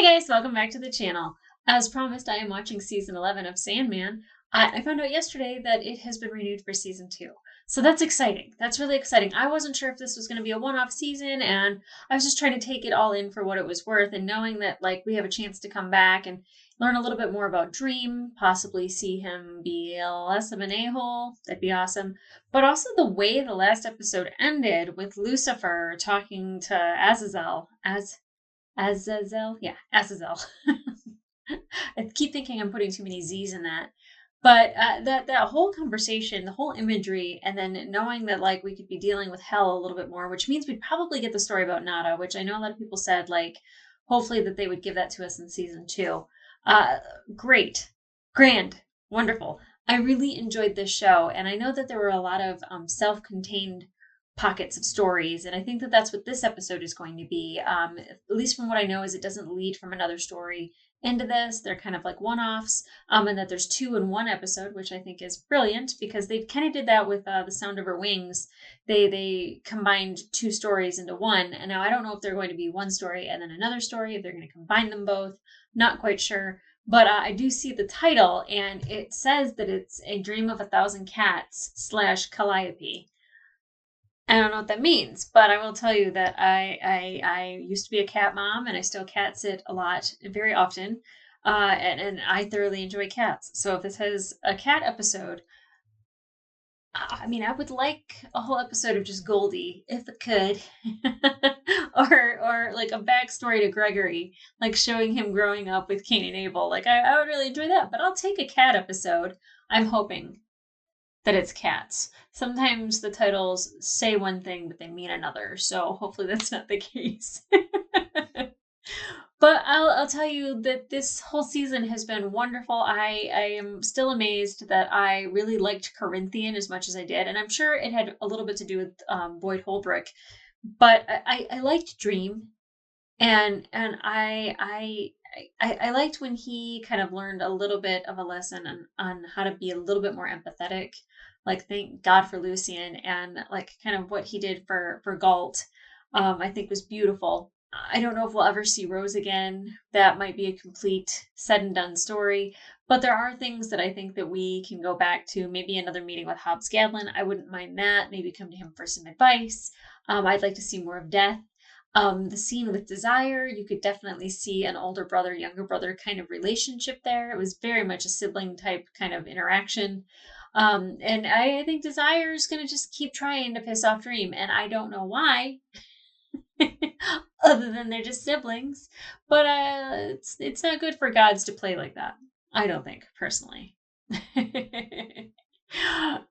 guys, welcome back to the channel. As promised, I am watching season 11 of Sandman. I found out yesterday that it has been renewed for season 2. So that's exciting. That's really exciting. I wasn't sure if this was going to be a one-off season, and I was just trying to take it all in for what it was worth, and knowing that we have a chance to come back and learn a little bit more about Dream, possibly see him be less of an a-hole. That'd be awesome. But also the way the last episode ended with Lucifer talking to Azazel. Azazel? Yeah, Azazel. I keep thinking I'm putting too many Z's in that. But that whole conversation, the whole imagery, and then knowing that we could be dealing with hell a little bit more, which means we'd probably get the story about Nada, which I know a lot of people said hopefully that they would give that to us in season 2. Great, grand, wonderful. I really enjoyed this show, and I know that there were a lot of self-contained pockets of stories, and I think that that's what this episode is going to be. At least from what I know is it doesn't lead from another story into this. They're kind of like one-offs, and that there's 2 in 1 episode, which I think is brilliant because they kind of did that with The Sound of Her Wings. They combined 2 stories into one, and now I don't know if they're going to be one story and then another story, if they're going to combine them both. Not quite sure. But I do see the title, and it says that it's A Dream of a Thousand Cats / Calliope. I don't know what that means, but I will tell you that I used to be a cat mom, and I still cat sit a lot, very often, and I thoroughly enjoy cats. So if this has a cat episode, I mean, I would like a whole episode of just Goldie, if it could, or like a backstory to Gregory, like showing him growing up with Cain and Abel. I would really enjoy that, but I'll take a cat episode. I'm hoping that it's cats. Sometimes the titles say one thing, but they mean another. So hopefully that's not the case. But I'll tell you that this whole season has been wonderful. I am still amazed that I really liked Corinthian as much as I did. And I'm sure it had a little bit to do with Boyd Holbrook. But I liked Dream. And I liked when he kind of learned a little bit of a lesson on how to be a little bit more empathetic. Thank God for Lucian, and kind of what he did for Galt, I think was beautiful. I don't know if we'll ever see Rose again. That might be a complete said and done story. But there are things that I think that we can go back to. Maybe another meeting with Hobbs Gadlin. I wouldn't mind that. Maybe come to him for some advice. I'd like to see more of Death. The scene with Desire, you could definitely see an older brother, younger brother kind of relationship there. It was very much a sibling type kind of interaction. And I think Desire is going to just keep trying to piss off Dream, and I don't know why, other than they're just siblings. But it's not good for gods to play like that. I don't think, personally.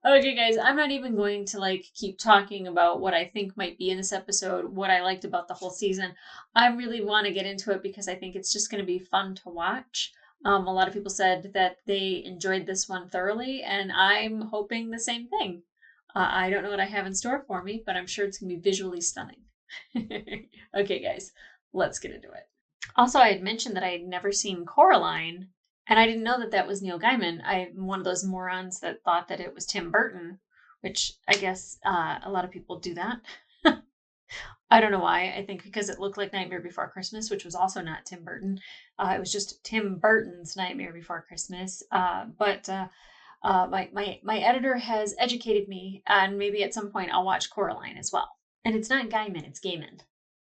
Okay, guys, I'm not even going to keep talking about what I think might be in this episode, what I liked about the whole season. I really want to get into it because I think it's just going to be fun to watch. A lot of people said that they enjoyed this one thoroughly, and I'm hoping the same thing. I don't know what I have in store for me, but I'm sure it's going to be visually stunning. Okay, guys, let's get into it. Also, I had mentioned that I had never seen Coraline, and I didn't know that that was Neil Gaiman. I'm one of those morons that thought that it was Tim Burton, which I guess a lot of people do that. I don't know why. I think because it looked like Nightmare Before Christmas, which was also not Tim Burton. It was just Tim Burton's Nightmare Before Christmas. But my editor has educated me, and maybe at some point I'll watch Coraline as well. And it's not Gaiman, it's Gaiman.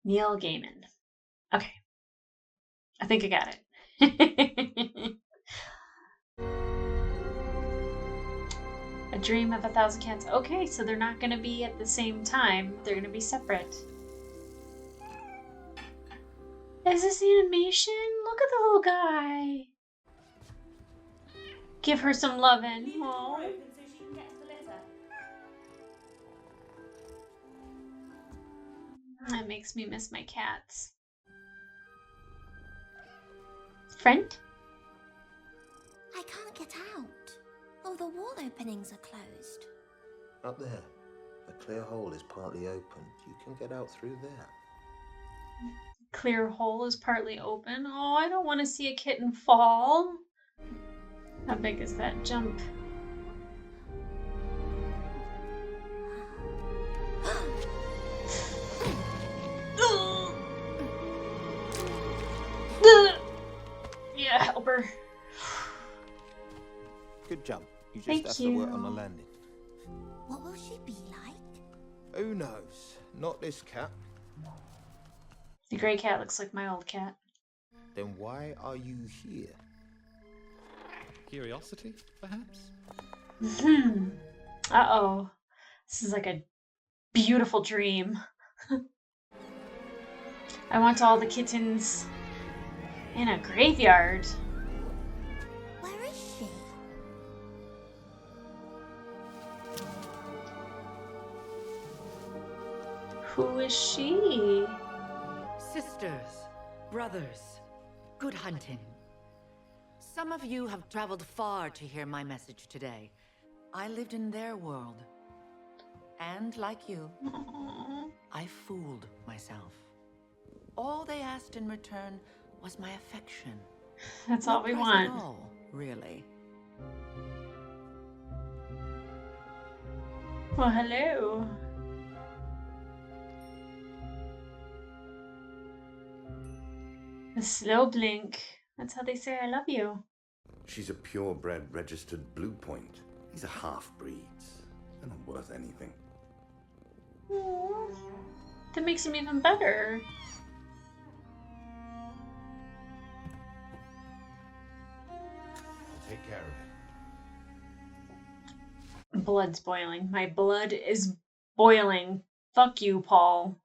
Neil Gaiman. Okay. I think I got it. A Dream of a Thousand Cats. Okay, so they're not going to be at the same time. They're going to be separate. Is this animation? Look at the little guy. Give her some lovin'. Aww. That makes me miss my cats. Friend? I can't get out. All the wall openings are closed. Up there. The clear hole is partly open. You can get out through there. Clear hole is partly open. Oh, I don't want to see a kitten fall. How big is that jump? helper. Good jump. You just Thank have you. to work on the landing. What will she be like? Who knows? Not this cat. The gray cat looks like my old cat. Then why are you here? Curiosity, perhaps? Uh-oh. This is like a beautiful dream. I want all the kittens in a graveyard. Where is she? Who is she? Sisters, brothers, good hunting. Some of you have traveled far to hear my message today. I lived in their world. And like you, I fooled myself. All they asked in return was my affection. That's No all we price want. At all, really. Well, hello. The slow blink. That's how they say I love you. She's a purebred registered Blue Point. These are half-breeds. They're not worth anything. Aww. That makes them even better. I'll take care of it. Blood's boiling. My blood is boiling. Fuck you, Paul.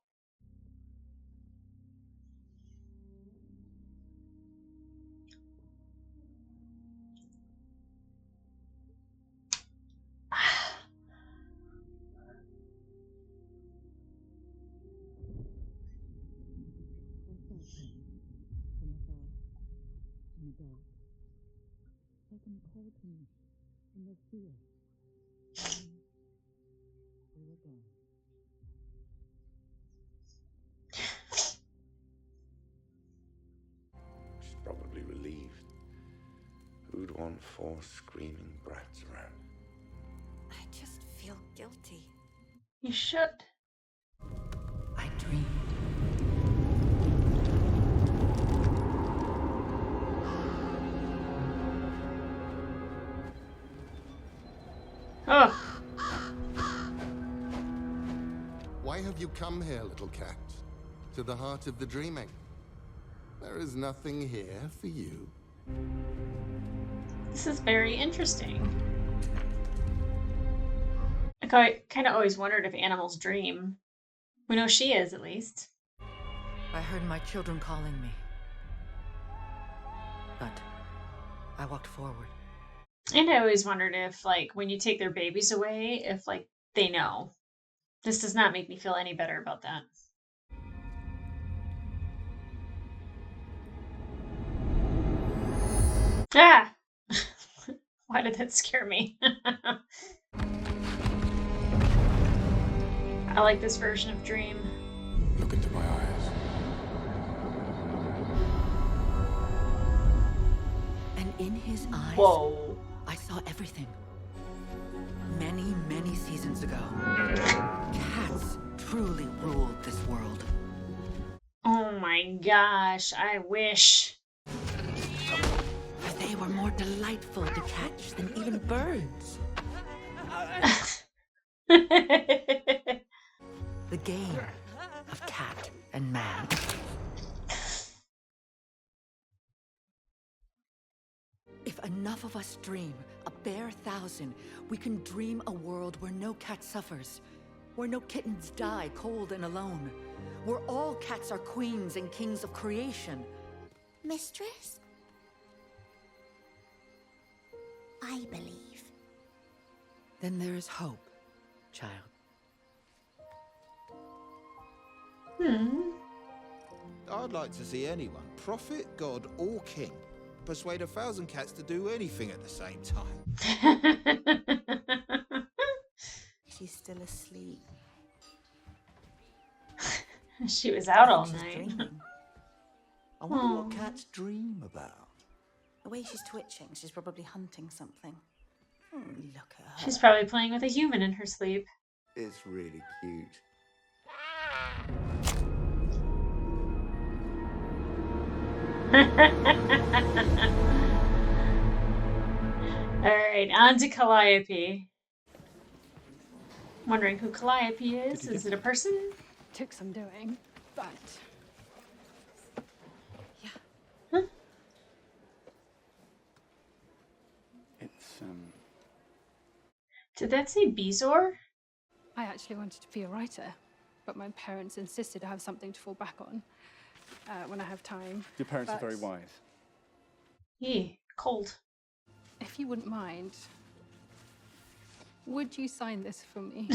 She's probably relieved. Who'd want 4 screaming brats around? I just feel guilty. You should. I dreamed. Oh. Why have you come here, little cat? To the heart of the dreaming. There is nothing here for you. This is very interesting. I kind of always wondered if animals dream. We know she is, at least. I heard my children calling me. But I walked forward. And I always wondered if, like, when you take their babies away, if, like, they know. This does not make me feel any better about that. Ah! Why did that scare me? I like this version of Dream. Look into my eyes. And in his eyes, Whoa. I saw everything. Many, many seasons ago, cats truly ruled this world. Oh my gosh, I wish. They were more delightful to catch than even birds. The game of cat and man. If enough of us dream, a bare 1,000, we can dream a world where no cat suffers, where no kittens die cold and alone, where all cats are queens and kings of creation. Mistress? I believe. Then there is hope, child. I'd like to see anyone, prophet, god, or king, persuade 1,000 cats to do anything at the same time. She's still asleep. She was out all She's night. dreaming. I wonder what cats dream about. The way she's twitching, she's probably hunting something. Look at her. She's probably playing with a human in her sleep. It's really cute. Alright, on to Calliope. Wondering who Calliope is. Is it a person? Took some doing, but yeah. Huh? It's, Did that say Bezor? I actually wanted to be a writer, but my parents insisted I have something to fall back on when I have time. Your parents are But very wise. Yee, cold. if you wouldn't mind, would you sign this for me?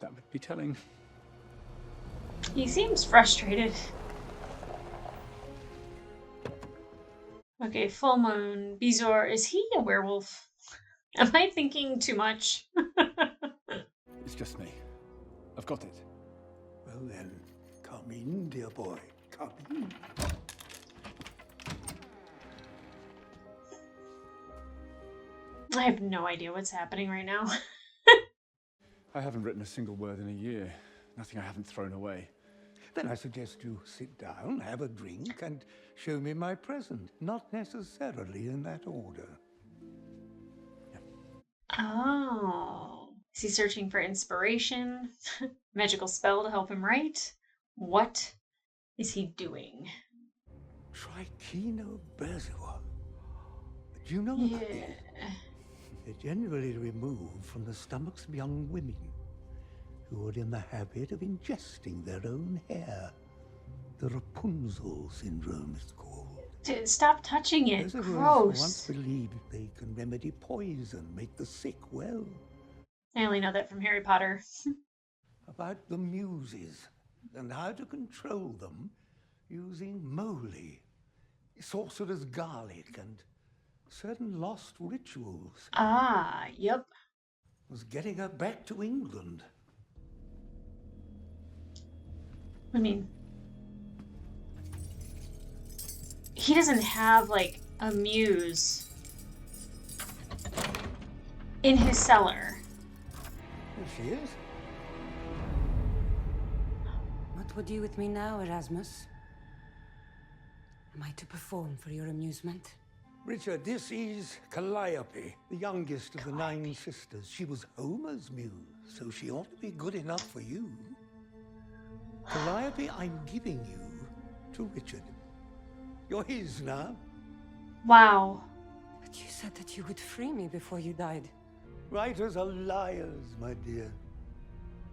That would be telling. He seems frustrated. Okay, full moon. Bezor, is he a werewolf? Am I thinking too much? It's just me. I've got it. Well then, come in, dear boy. Come in. I have no idea what's happening right now. I haven't written a single word in a year. Nothing I haven't thrown away. Then I suggest you sit down, have a drink, and show me my present. Not necessarily in that order. Oh. Is he searching for inspiration? Magical spell to help him write? What is he doing? Trichinobezoar. Do you know Yeah. about these? They're generally removed from the stomachs of young women who are in the habit of ingesting their own hair. The Rapunzel syndrome is called. Dude, stop touching it. Those Gross. once believed they can remedy poison, make the sick well. I only know that from Harry Potter. About the muses and how to control them using moly, sorcerer's garlic, and certain lost rituals. Ah, yep. Was getting her back to England. I mean, he doesn't have, like, a muse in his cellar. There she is. What would you with me now, Erasmus? Am I to perform for your amusement? Richard, this is Calliope, the youngest of the 9 sisters. She was Homer's muse, so she ought to be good enough for you. Calliope, I'm giving you to Richard. You're his now. Wow. But you said that you would free me before you died. Writers are liars, my dear.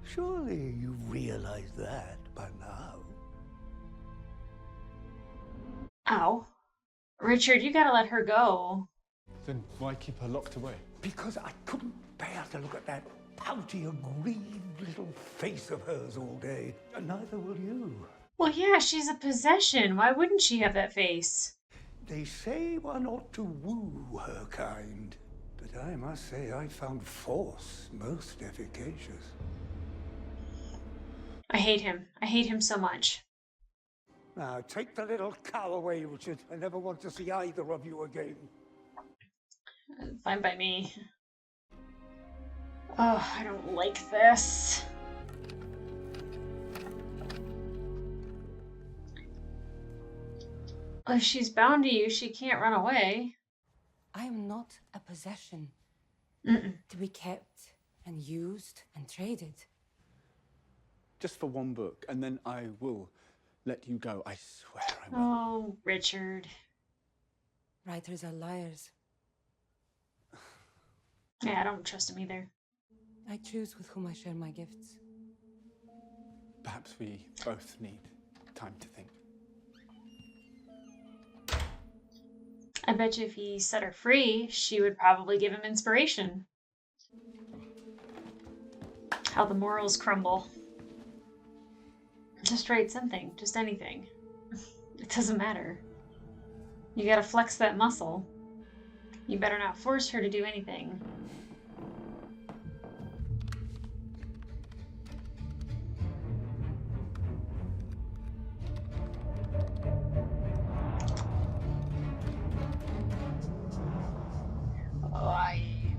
Surely you've realized that by now. Ow. Richard, you gotta let her go. Then why keep her locked away? Because I couldn't bear to look at that pouty, aggrieved little face of hers all day. And neither will you. Well, yeah, she's a possession. Why wouldn't she have that face? They say one ought to woo her kind. But I must say I found force most efficacious. I hate him. I hate him so much. Now, take the little cow away, Richard. I never want to see either of you again. Fine by me. Oh, I don't like this. If she's bound to you, she can't run away. I am not a possession. Mm-mm. To be kept and used and traded. Just for one book, and then I will let you go. I swear I will. Oh, Richard. Writers are liars. Yeah, I don't trust him either. I choose with whom I share my gifts. Perhaps we both need time to think. I bet you if he set her free, she would probably give him inspiration. How the morals crumble. Just write something, just anything. It doesn't matter. You gotta flex that muscle. You better not force her to do anything.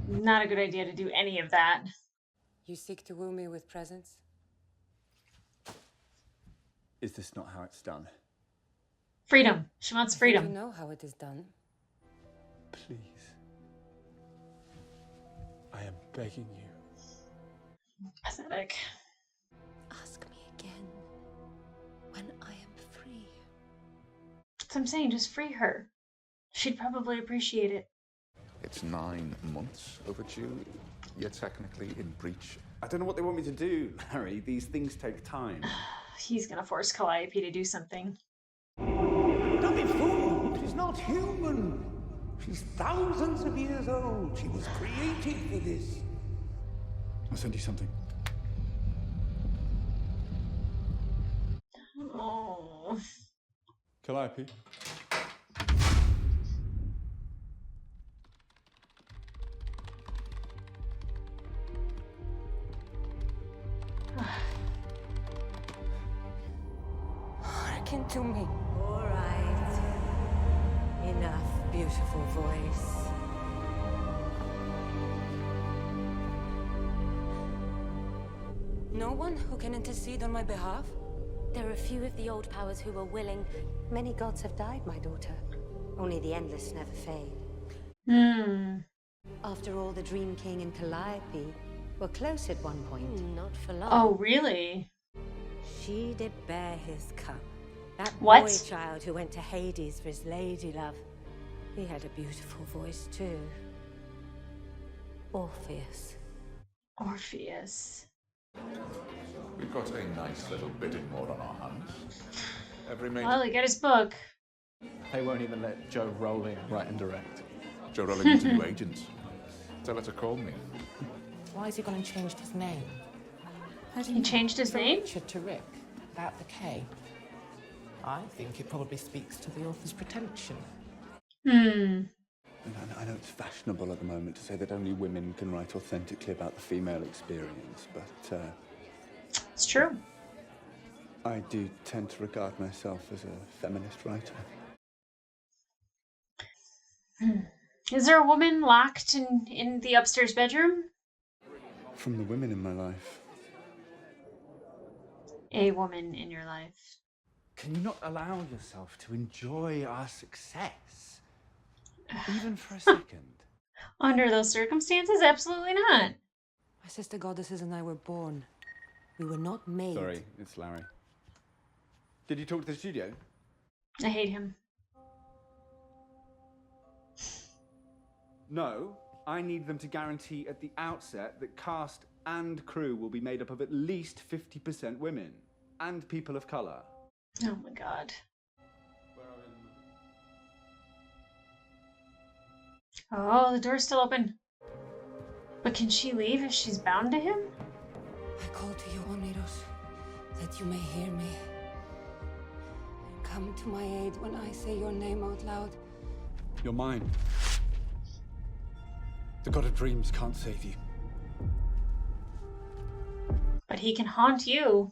Not a good idea to do any of that. You seek to woo me with presents? Is this not how it's done? Freedom. She wants You freedom. know how it is done. Please. I am begging you. Pathetic. Ask me again when I am free. That's what I'm saying, just free her. She'd probably appreciate it. It's 9 months overdue. You're technically in breach. I don't know what they want me to do, Harry. These things take time. He's gonna force Calliope to do something. Don't be fooled. She's not human. She's thousands of years old. She was created for this. I'll send you something. Oh. Calliope. Hearken to me. All right. Enough, beautiful voice. No one who can intercede on my behalf? There are few of the old powers who are willing. Many gods have died, my daughter. Only the endless never fade. After all, the Dream King and Calliope were close at one point. Not for long. Oh, really? She did bear his cup. That What? boy child who went to Hades for his lady love. He had a beautiful voice too. Orpheus. Orpheus. We've got a nice little bidding war on our hands. Every minute. Well, he got his book. They won't even let Joe Rowling write and direct. Joe Rowling needs a new agent. Tell her to call me. Why has he gone and changed his name? He changed his name? Richard to Rick, about the K. I think it probably speaks to the author's pretension. I know it's fashionable at the moment to say that only women can write authentically about the female experience, but it's true. I do tend to regard myself as a feminist writer. Is there a woman locked in the upstairs bedroom? From the women in my life. A woman in your life. Can you not allow yourself to enjoy our success? Even for a second? Under those circumstances, absolutely not. My sister goddesses and I were born. We were not made. Sorry, it's Larry. Did you talk to the studio? I hate him. No, I need them to guarantee at the outset that cast and crew will be made up of at least 50% women and people of colour. Oh my god. Oh, the door's still open. But can she leave if she's bound to him? I call to you, Oniros, that you may hear me. Come to my aid when I say your name out loud. You're mine. The god of dreams can't save you. But he can haunt you.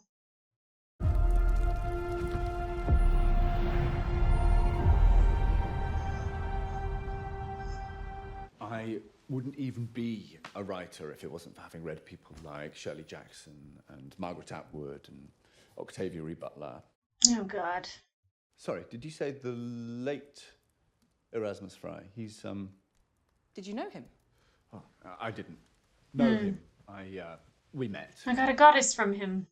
I wouldn't even be a writer if it wasn't for having read people like Shirley Jackson and Margaret Atwood and Octavia E. Butler. Oh god. Sorry, did you say the late Erasmus Fry? He's, Did you know him? Oh, I didn't know him. We met. I got a goddess from him.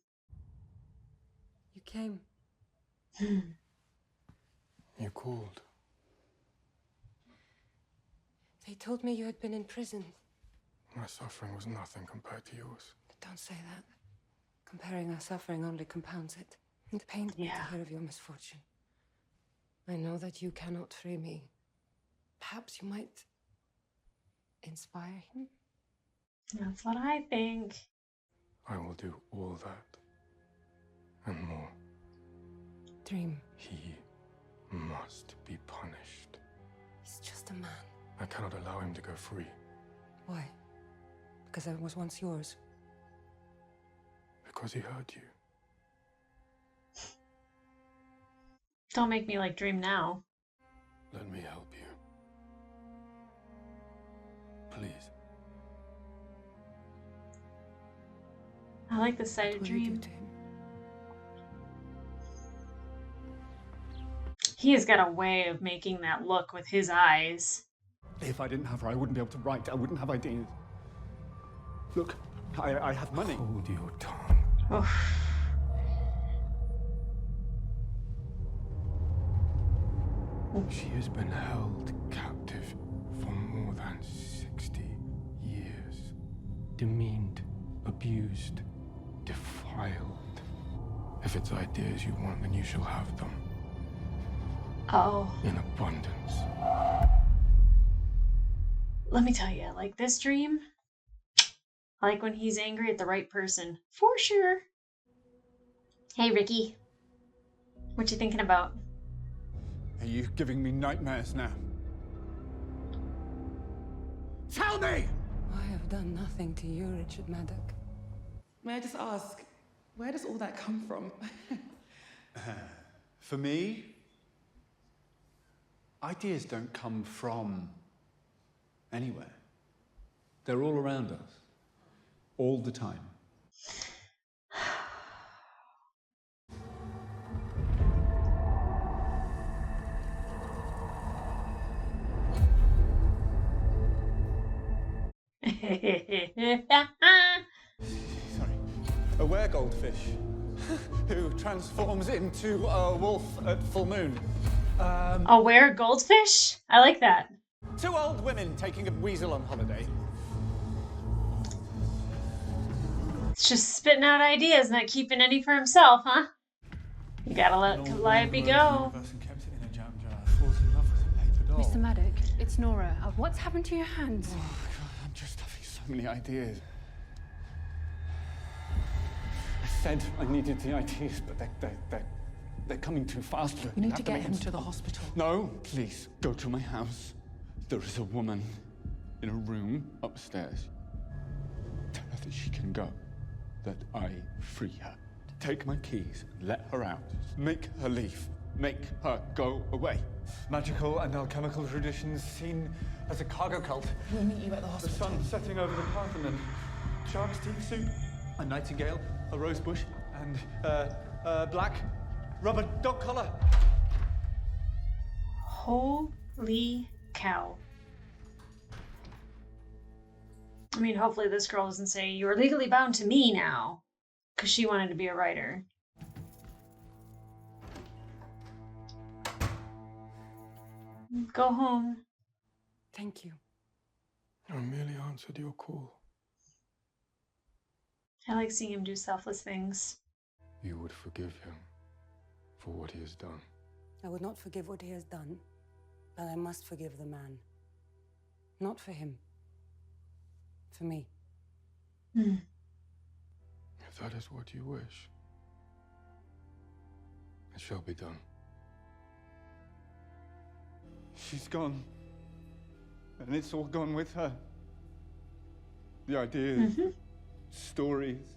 You came. You called. They told me you had been in prison. My suffering was nothing compared to yours. Don't say that. Comparing our suffering only compounds it. It pains me to hear of your misfortune. I know that you cannot free me. Perhaps you might inspire him? That's what I think. I will do all that and more. Dream. He must be punished. He's just a man. I cannot allow him to go free. Why? Because I was once yours. Because he hurt you. Don't make me like Dream now. Let me help you. Please. I like the sight of Dream. He has got a way of making that look with his eyes. If I didn't have her, I wouldn't be able to write. I wouldn't have ideas. Look, I have money. Hold your tongue. Oof. She has been held captive for more than 60 years. Demeaned, abused, defiled. If it's ideas you want, then you shall have them. Oh. In abundance. Let me tell you, like this dream, I like when he's angry at the right person. For sure. Hey, Ricky. What you thinking about? Are you giving me nightmares now? Tell me! I have done nothing to you, Richard Maddock. May I just ask, where does all that come from? For me, ideas don't come from anywhere. They're all around us, all the time. Sorry. A were-goldfish who transforms into a wolf at full moon. A were-goldfish? I like that. 2 old women taking a weasel on holiday. It's just spitting out ideas, not keeping any for himself, huh? You gotta let Calliope go. Mr. Maddock, it's Nora. What's happened to your hands? Oh, God, I'm just having so many ideas. I said I needed the ideas, but they're coming too fast. You need to get him to the hospital. No, please, go to my house. There is a woman in a room upstairs. Tell her that she can go, that I free her. Take my keys and let her out. Make her leave. Make her go away. Magical and alchemical traditions seen as a cargo cult. We'll meet you at the hospital. The sun setting over the Parthenon. Shark's teeth soup. A nightingale. A rose bush. And, black rubber dog collar. Holy cow. I mean, hopefully this girl doesn't say, you are legally bound to me now. Because she wanted to be a writer. Go home. Thank you. I merely answered your call. I like seeing him do selfless things. You would forgive him for what he has done. I would not forgive what he has done, but I must forgive the man. Not for him. For me. Hmm. If that is what you wish, it shall be done. She's gone. And it's all gone with her. The ideas, stories.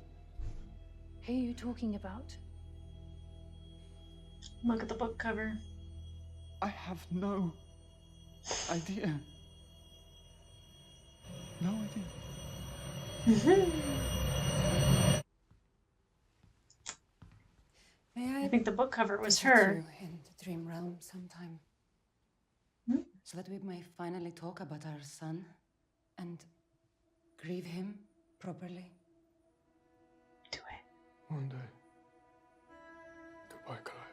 Who are you talking about? Look at the book cover. I have no idea. No idea. May I think the book cover was visit her. you in the dream realm sometime. So that we may finally talk about our son and grieve him properly. Do it. One day. Goodbye, Calliope.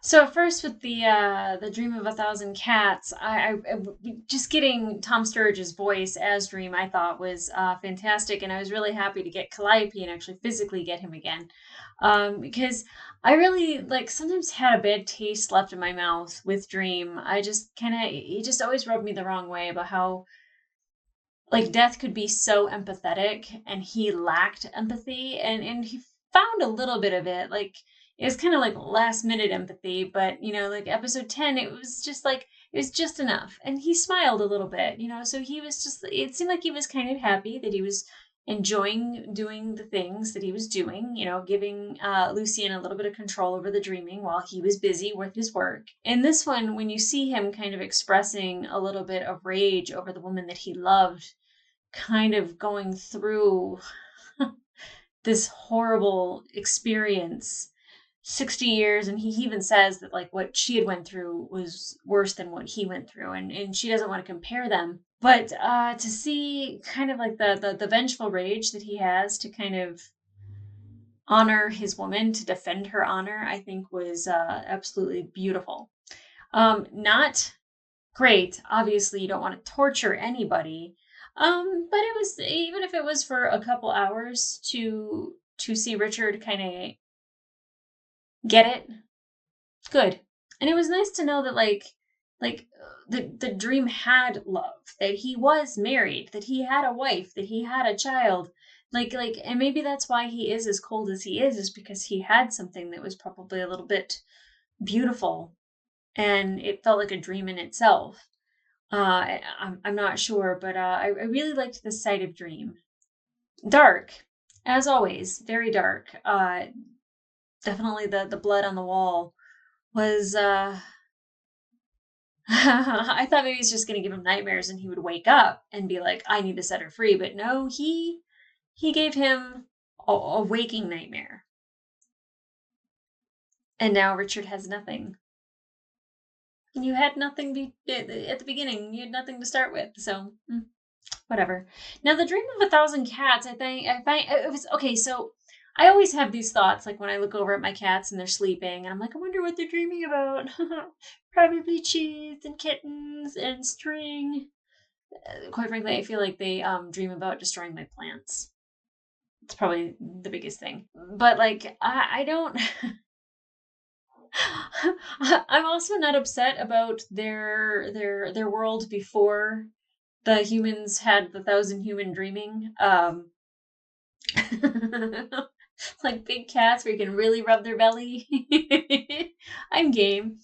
So at first with the Dream of a Thousand Cats, I just getting Tom Sturridge's voice as Dream I thought was fantastic, and I was really happy to get Calliope and actually physically get him again, because I really sometimes had a bad taste left in my mouth with Dream. I just he just always rubbed me the wrong way about how Death could be so empathetic, and he lacked empathy, and he found a little bit of it. It was kind of last minute empathy, but episode 10, it was just enough. And he smiled a little bit, so he was it seemed like he was kind of happy that he was enjoying doing the things that he was doing, giving Lucian a little bit of control over the dreaming while he was busy with his work. In this one, when you see him kind of expressing a little bit of rage over the woman that he loved, kind of going through this horrible experience 60 years, and he even says that like what she had went through was worse than what he went through, and she doesn't want to compare them, but to see kind of like the vengeful rage that he has to kind of honor his woman, to defend her honor, I think was absolutely beautiful. Not great, obviously you don't want to torture anybody, but it was, even if it was for a couple hours, to see Richard kind of get it, good. And it was nice to know that like the dream had love, that he was married, that he had a wife, that he had a child, and maybe that's why he is as cold as he is because he had something that was probably a little bit beautiful, and it felt like a dream in itself. I'm not sure, but I really liked the sight of Dream. Dark, as always, very dark. Definitely the blood on the wall was I thought maybe he's just gonna give him nightmares and he would wake up and be like, I need to set her free. But no, he gave him a waking nightmare. And now Richard has nothing. You had nothing at the beginning. You had nothing to start with. So whatever. Now the dream of 1,000 cats, I find it was okay. So I always have these thoughts, like when I look over at my cats and they're sleeping, and I'm like, I wonder what they're dreaming about. Probably cheese and kittens and string. Quite frankly, I feel like they dream about destroying my plants. It's probably the biggest thing. But like, I don't. I'm also not upset about their world before the humans had the 1,000 human dreaming. Like big cats where you can really rub their belly. I'm game.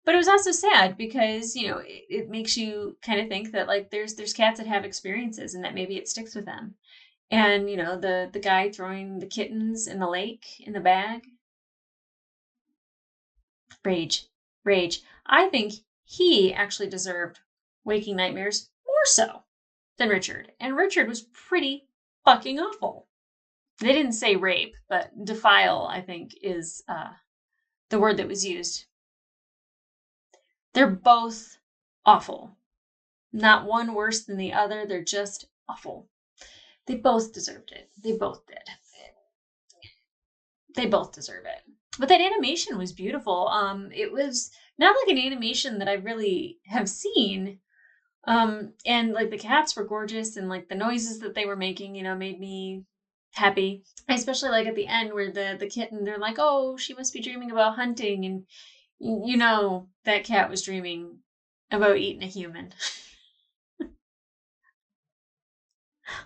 But it was also sad because, you know, it makes you kind of think that like there's cats that have experiences and that maybe it sticks with them. And, you know, the guy throwing the kittens in the lake in the bag. Rage. I think he actually deserved waking nightmares more so than Richard. And Richard was pretty fucking awful. They didn't say rape, but defile, I think, is the word that was used. They're both awful. Not one worse than the other. They're just awful. They both deserved it. They both did. They both deserve it. But that animation was beautiful. It was not like an animation that I really have seen. And like the cats were gorgeous, and like the noises that they were making, you know, made me happy. I especially like at the end where the kitten, they're like, oh, she must be dreaming about hunting, and you know that cat was dreaming about eating a human.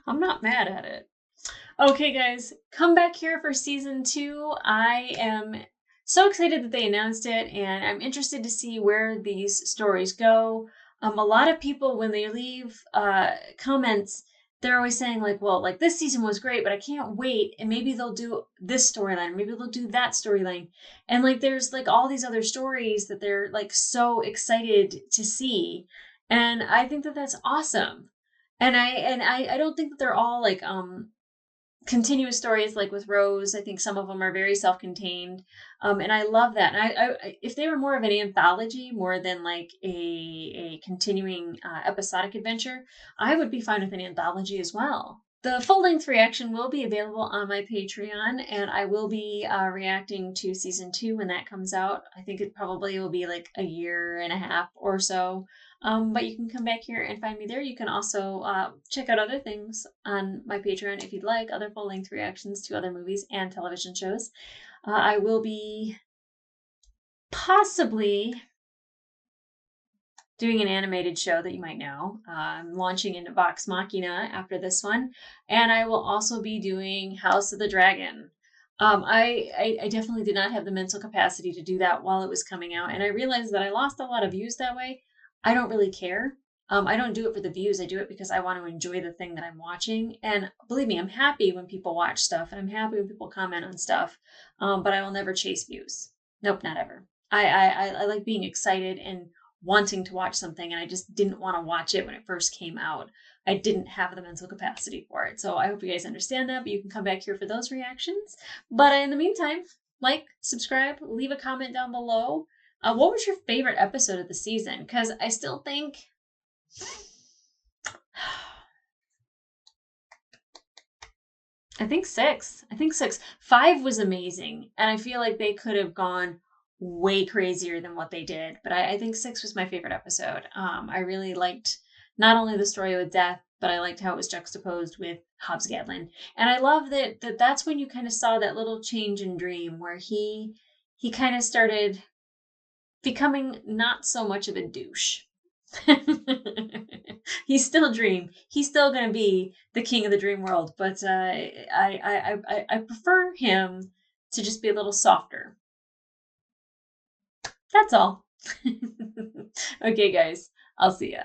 I'm not mad at it. Okay, guys, come back here for season 2. I am so excited that they announced it, and I'm interested to see where these stories go. A lot of people, when they leave comments, they're always saying like, well, like this season was great, but I can't wait, and maybe they'll do this storyline, maybe they'll do that storyline. And like there's like all these other stories that they're like so excited to see. And I think that that's awesome. And I don't think that they're all like continuous stories like with Rose. I think some of them are very self-contained, and I love that. And I if they were more of an anthology more than like a continuing episodic adventure, I would be fine with an anthology as well. The full-length reaction will be available on my Patreon, and I will be reacting to season 2 when that comes out. I think it probably will be like a year and a half or so. But you can come back here and find me there. You can also check out other things on my Patreon if you'd like, other full-length reactions to other movies and television shows. I will be possibly doing an animated show that you might know. I'm launching into Vox Machina after this one. And I will also be doing House of the Dragon. I definitely did not have the mental capacity to do that while it was coming out. And I realized that I lost a lot of views that way. I don't really care. I don't do it for the views. I do it because I want to enjoy the thing that I'm watching. And believe me, I'm happy when people watch stuff, and I'm happy when people comment on stuff. But I will never chase views. Nope, not ever. I like being excited and wanting to watch something and I just didn't want to watch it when it first came out. I didn't have the mental capacity for it. So I hope you guys understand that, but you can come back here for those reactions. But in the meantime, like, subscribe, leave a comment down below. What was your favorite episode of the season? Because I still think... I think 6. 5 was amazing. And I feel like they could have gone way crazier than what they did. But I think 6 was my favorite episode. I really liked not only the story with Death, but I liked how it was juxtaposed with Hobbs Gadlin. And I love that's when you kind of saw that little change in Dream where he kind of started becoming not so much of a douche. He's still Dream. He's still going to be the king of the dream world, but I prefer him to just be a little softer. That's all. Okay, guys. I'll see ya.